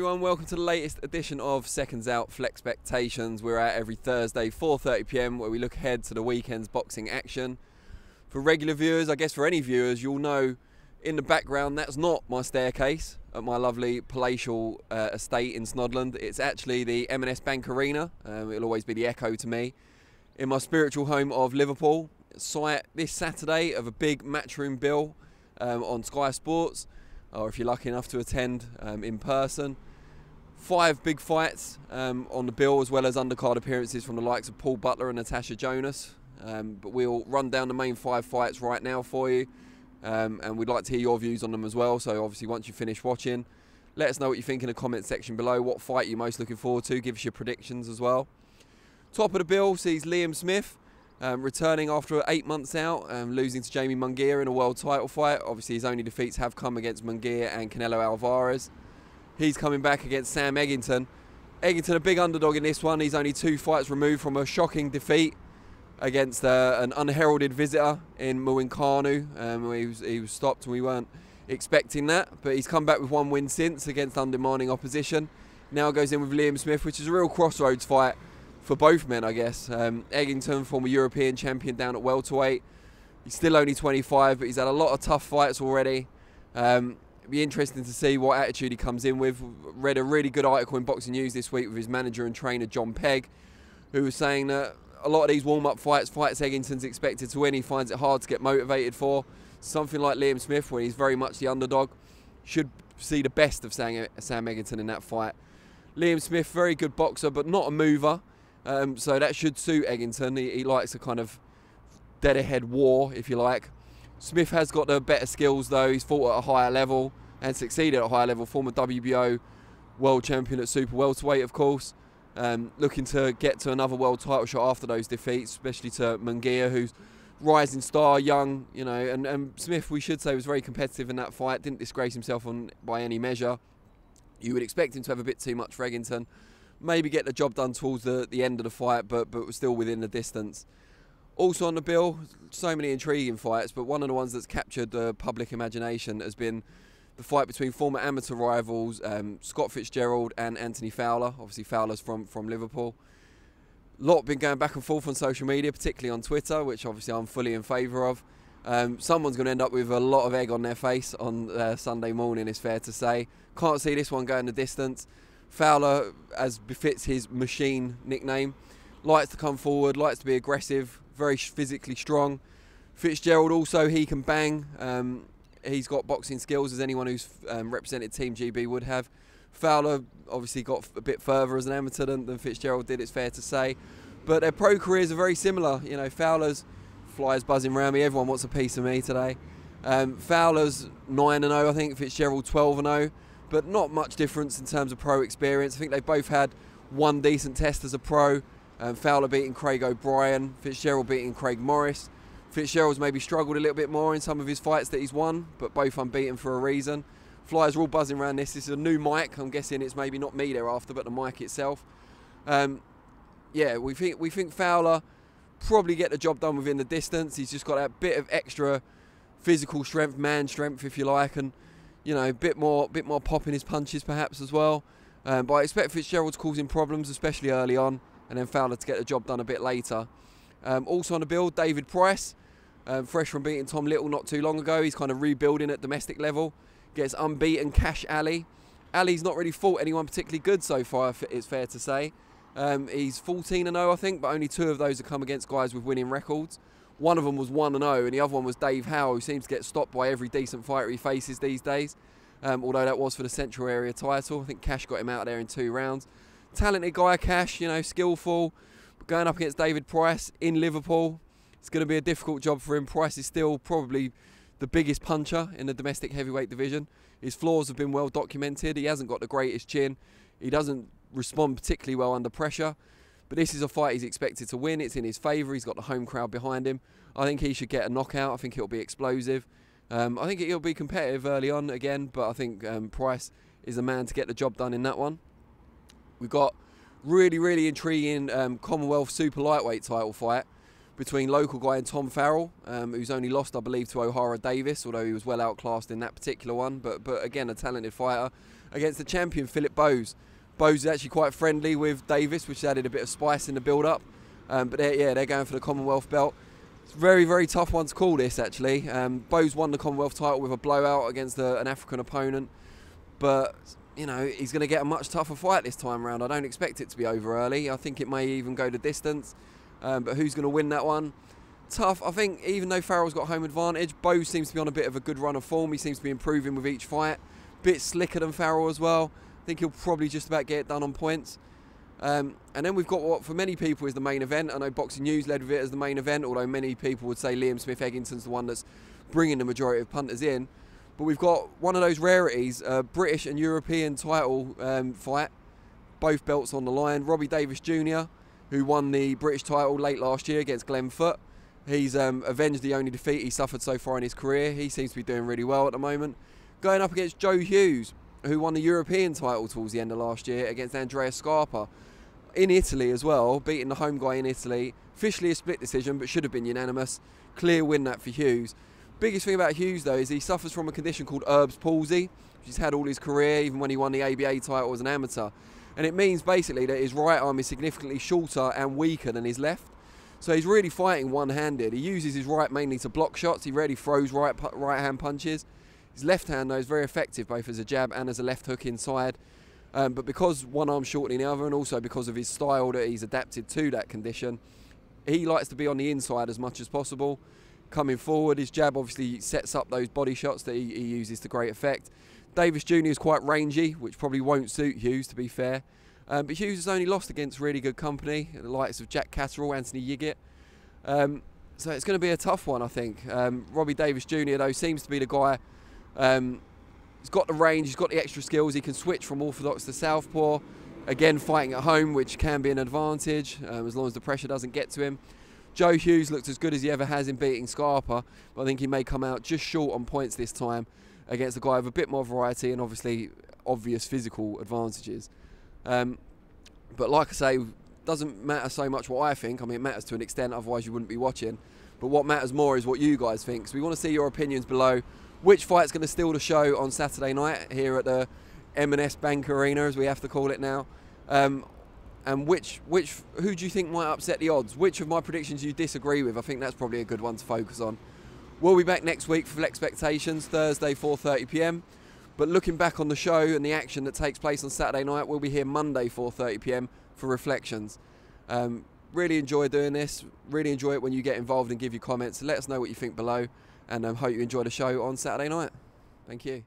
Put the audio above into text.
everyone, welcome to the latest edition of SecondsOut FLEXpectations. We're out every Thursday, 4:30 PM, where we look ahead to the weekend's boxing action. For regular viewers, I guess for any viewers, you'll know in the background that's not my staircase at my lovely palatial estate in Snodland. It's actually the M&S Bank Arena. It'll always be the echo to me. In my spiritual home of Liverpool, site this Saturday of a big matchroom bill on Sky Sports, or if you're lucky enough to attend in person. 5 big fights on the bill, as well as undercard appearances from the likes of Paul Butler and Natasha Jonas. But we'll run down the main 5 fights right now for you, and we'd like to hear your views on them as well. So obviously once you finish watching, let us know what you think in the comment section below. What fight you're most looking forward to, give us your predictions as well. Top of the bill sees Liam Smith returning after 8 months out, losing to Jamie Munguia in a world title fight. Obviously his only defeats have come against Munguia and Canelo Alvarez. He's coming back against Sam Eggington. Eggington a big underdog in this one. He's only 2 fights removed from a shocking defeat against an unheralded visitor in Muinkanu. He was stopped and we weren't expecting that, but he's come back with 1 win since against undemanding opposition. Now goes in with Liam Smith, which is a real crossroads fight for both men, I guess. Eggington, former European champion down at welterweight. He's still only 25, but he's had a lot of tough fights already. It'll be interesting to see what attitude he comes in with. Read a really good article in Boxing News this week with his manager and trainer, John Pegg, who was saying that a lot of these warm-up fights Eggington's expected to win, he finds it hard to get motivated for. Something like Liam Smith, where he's very much the underdog, should see the best of Sam Eggington in that fight. Liam Smith, very good boxer, but not a mover. So that should suit Eggington. He likes a kind of dead-ahead war, if you like. Smith has got the better skills, though. He's fought at a higher level and succeeded at a higher level. Former WBO world champion at super welterweight, of course. Looking to get to another world title shot after those defeats, especially to Munguia, who's rising star, young, you know. And Smith, we should say, was very competitive in that fight. Didn't disgrace himself by any measure. You would expect him to have a bit too much for Eggington. Maybe get the job done towards the end of the fight, but was still within the distance. Also on the bill, so many intriguing fights, but one of the ones that's captured the public imagination has been the fight between former amateur rivals Scott Fitzgerald and Anthony Fowler. Obviously Fowler's from Liverpool. A lot been going back and forth on social media, particularly on Twitter, which obviously I'm fully in favour of. Someone's going to end up with a lot of egg on their face on Sunday morning, it's fair to say. Can't see this one going the distance. Fowler, as befits his machine nickname, likes to come forward, likes to be aggressive, very physically strong. Fitzgerald also, he can bang. He's got boxing skills, as anyone who's represented Team GB would have. Fowler obviously got a bit further as an amateur than Fitzgerald did, it's fair to say. But their pro careers are very similar. You know, Fowler's, flies buzzing around me, everyone wants a piece of me today. Fowler's 9-0, I think, Fitzgerald 12-0. But not much difference in terms of pro experience. I think they both had 1 decent test as a pro. Fowler beating Craig O'Brien, Fitzgerald beating Craig Morris. Fitzgerald's maybe struggled a little bit more in some of his fights that he's won, but both unbeaten for a reason. Flyers are all buzzing around this. This is a new mic. I'm guessing it's maybe not me they're after, but the mic itself. Yeah, we think Fowler probably get the job done within the distance. He's just got that bit of extra physical strength, man strength, if you like, and you know, a bit more pop in his punches perhaps as well. But I expect Fitzgerald to cause him problems, especially early on, and then Fowler to get the job done a bit later. Also on the bill, David Price, fresh from beating Tom Little not too long ago. He's kind of rebuilding at domestic level. Gets unbeaten Cash Ali. Ali's not really fought anyone particularly good so far, it's fair to say. He's 14-0, I think, but only 2 of those have come against guys with winning records. One of them was 1-0, and the other one was Dave Howe, who seems to get stopped by every decent fighter he faces these days. Although that was for the Central Area title. I think Cash got him out there in 2 rounds. Talented guy, Cash, you know, skillful. But going up against David Price in Liverpool, it's going to be a difficult job for him. Price is still probably the biggest puncher in the domestic heavyweight division. His flaws have been well documented. He hasn't got the greatest chin. He doesn't respond particularly well under pressure. But this is a fight he's expected to win. It's in his favour. He's got the home crowd behind him. I think he should get a knockout. I think it'll be explosive. I think it'll be competitive early on again, but I think Price is the man to get the job done in that one. We've got really intriguing Commonwealth super lightweight title fight between local guy and Tom Farrell, who's only lost, I believe, to O'Hara Davis, although he was well outclassed in that particular one. But again, a talented fighter. against the champion, Philip Bowes. Bowes is actually quite friendly with Davis, which added a bit of spice in the build-up. But they're going for the Commonwealth belt. It's a very, very tough one to call this, actually. Bowes won the Commonwealth title with a blowout against an African opponent. But, you know, he's going to get a much tougher fight this time round. I don't expect it to be over early. I think it may even go the distance. But who's going to win that one? Tough. I think even though Farrell's got home advantage, Bowes seems to be on a bit of a good run of form. He seems to be improving with each fight. Bit slicker than Farrell as well. I think he'll probably just about get it done on points. And then we've got what for many people is the main event. I know Boxing News led with it as the main event, although many people would say Liam Smith Eggington's the one that's bringing the majority of punters in. But we've got one of those rarities, British and European title fight, both belts on the line. Robbie Davis Jr., who won the British title late last year against Glenn Foote. He's avenged the only defeat he suffered so far in his career. He seems to be doing really well at the moment. Going up against Joe Hughes, who won the European title towards the end of last year against Andrea Scarpa. In Italy as well, beating the home guy in Italy. Officially a split decision, but should have been unanimous. Clear win that for Hughes. Biggest thing about Hughes, though, is he suffers from a condition called Erb's palsy, which he's had all his career, even when he won the ABA title as an amateur. And it means basically that his right arm is significantly shorter and weaker than his left. So he's really fighting one-handed. He uses his right mainly to block shots. He rarely throws right-hand punches. His left hand, though, is very effective, both as a jab and as a left hook inside. But because one arm's shorter than the other, and also because of his style that he's adapted to that condition, he likes to be on the inside as much as possible. Coming forward, his jab obviously sets up those body shots that he uses to great effect. Davis Jr. is quite rangy, which probably won't suit Hughes, to be fair. But Hughes has only lost against really good company, the likes of Jack Catterall, Anthony Yiggett. So it's going to be a tough one, I think. Robbie Davis Jr., though, seems to be the guy. He's got the range, he's got the extra skills, he can switch from orthodox to southpaw. Again, fighting at home, which can be an advantage, as long as the pressure doesn't get to him. Joe Hughes looks as good as he ever has in beating Scarpa, but I think he may come out just short on points this time against a guy with a bit more variety and obviously obvious physical advantages. But like I say, doesn't matter so much what I think. I mean, it matters to an extent, otherwise you wouldn't be watching. But what matters more is what you guys think. So we want to see your opinions below. Which fight's going to steal the show on Saturday night here at the M&S Bank Arena, as we have to call it now? And who do you think might upset the odds? Which of my predictions you disagree with? I think that's probably a good one to focus on. We'll be back next week for FLEXpectations, Thursday, 4:30 PM. But looking back on the show and the action that takes place on Saturday night, we'll be here Monday, 4:30 PM for Reflections. Really enjoy doing this. Really enjoy it when you get involved and give your comments. Let us know what you think below, and hope you enjoy the show on Saturday night. Thank you.